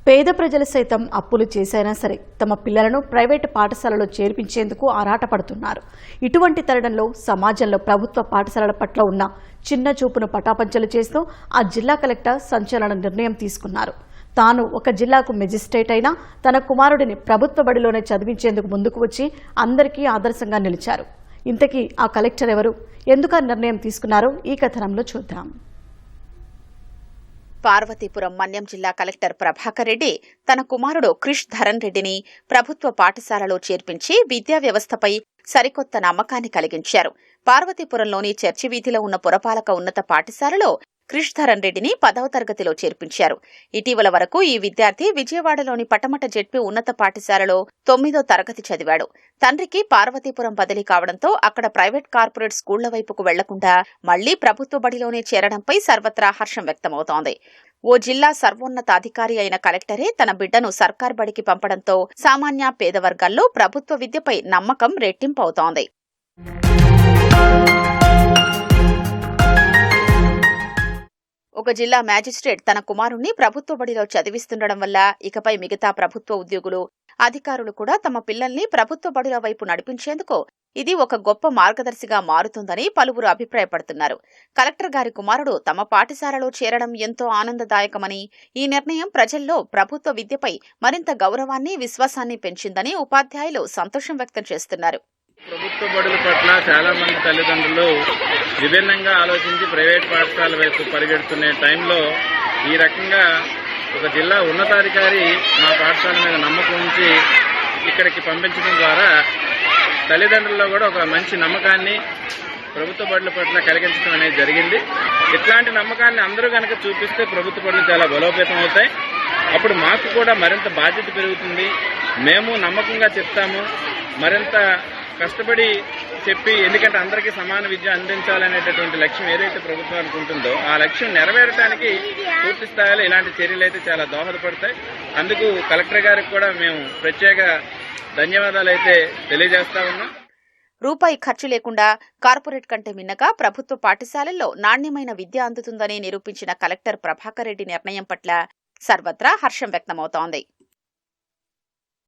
పేద ప్రజలు సైతం అప్పులు చేసైనా సరే తమ పిల్లలను ప్రైవేటు పాఠశాలలో చేర్పించేందుకు ఆరాటపడుతున్నారు. ఇటువంటి తరుణంలో సమాజంలో ప్రభుత్వ పాఠశాలల పట్ల ఉన్న చిన్న చూపును పటాపంచలు చేస్తూ ఆ జిల్లా కలెక్టర్ సంచలన నిర్ణయం తీసుకున్నారు. తాను ఒక జిల్లాకు మెజిస్ట్రేట్ అయినా తన కుమారుడిని ప్రభుత్వ బడిలోనే చదివించేందుకు ముందుకు వచ్చి అందరికీ ఆదర్శంగా నిలిచారు. ఇంతకీ ఆ కలెక్టర్ ఎవరు, ఎందుకు ఆ నిర్ణయం తీసుకున్నారో ఈ కథనంలో చూద్దాం. పార్వతీపురం మన్యం జిల్లా కలెక్టర్ ప్రభాకర్ రెడ్డి తన కుమారుడు క్రిష్ ధరన్ రెడ్డిని ప్రభుత్వ పాఠశాలలో చేర్పించి విద్యా వ్యవస్థపై సరికొత్త నమ్మకాన్ని కలిగించారు. పార్వతీపురంలోని చర్చి వీధిలో ఉన్న పురపాలక ఉన్నత పాఠశాలలో క్రిష్ ధరన్ రెడ్డిని 10వ తరగతిలో చేర్పించారు. ఇటీవల వరకు ఈ విద్యార్థి విజయవాడలోని పటమట జెడ్పీ ఉన్నత పాఠశాలలో 9వ తరగతి చదివాడు. తండ్రికి పార్వతీపురం బదిలీ కావడంతో అక్కడ ప్రైవేట్ కార్పొరేట్ స్కూళ్ల వైపుకు వెళ్లకుండా మళ్లీ ప్రభుత్వ బడిలోనే చేరడంపై సర్వత్రా హర్షం వ్యక్తమవుతోంది. ఓ జిల్లా సర్వోన్నతాధికారి అయిన కలెక్టరే తన బిడ్డను సర్కార్ బడికి పంపడంతో సామాన్య పేద వర్గాల్లో ప్రభుత్వ విద్యపై నమ్మకం రెట్టింపవుతోంది. ఒక జిల్లా మ్యాజిస్ట్రేట్ తన కుమారుణ్ణి ప్రభుత్వ బడిలో చదివిస్తుండడం వల్ల ఇకపై మిగతా ప్రభుత్వ ఉద్యోగులు, అధికారులు కూడా తమ పిల్లల్ని ప్రభుత్వ బడుల వైపు నడిపించేందుకు ఇది ఒక గొప్ప మార్గదర్శిగా మారుతుందని పలువురు అభిప్రాయపడుతున్నారు. కలెక్టర్ గారి కుమారుడు తమ పాఠశాలలో చేరడం ఎంతో ఆనందదాయకమని, ఈ నిర్ణయం ప్రజల్లో ప్రభుత్వ విద్యపై మరింత గౌరవాన్ని, విశ్వాసాన్ని పెంచిందని ఉపాధ్యాయులు సంతోషం వ్యక్తం చేస్తున్నారు. ప్రభుత్వ బడుల పట్ల చాలా మంది తల్లిదండ్రులు విభిన్నంగా ఆలోచించి ప్రైవేట్ పాఠశాల వైపు పరిగెడుతున్న టైంలో ఈ రకంగా ఒక జిల్లా ఉన్నతాధికారి మా పాఠశాల మీద నమ్మకం ఉంచి ఇక్కడికి పంపించడం ద్వారా తల్లిదండ్రుల్లో కూడా ఒక మంచి నమ్మకాన్ని ప్రభుత్వ బడుల పట్ల కలిగించడం అనేది జరిగింది. ఇట్లాంటి నమ్మకాన్ని అందరూ కనుక చూపిస్తే ప్రభుత్వ బడులు చాలా బలోపేతం అవుతాయి. అప్పుడు మాకు కూడా మరింత బాధ్యత పెరుగుతుంది. మేము నమ్మకంగా చెప్తాము, మరింత కష్టపడి చెప్పి, ఎందుకంటే అందరికీ సమాన విద్య అందించాలనేటటువంటి లక్ష్యం ఏదైతే ప్రభుత్వానికి ఉంటుందో ఆ లక్ష్యం నెరవేరడానికి పూర్తి స్థాయిలో ఇలాంటి చర్యలు అయితే చాలా దోహదపడతాయి. అందుకు కలెక్టర్ గారికి కూడా మేము ప్రత్యేక ధన్యవాదాలు అయితే తెలియజేస్తా ఉన్నాం. రూపాయి ఖర్చు లేకుండా కార్పొరేట్ కంటే మిన్నగా ప్రభుత్వ పాఠశాలల్లో నాణ్యమైన విద్య అందుతుందని నిరూపించిన కలెక్టర్ ప్రభాకర్ రెడ్డి నిర్ణయం పట్ల సర్వత్రా హర్షం వ్యక్తమవుతోంది.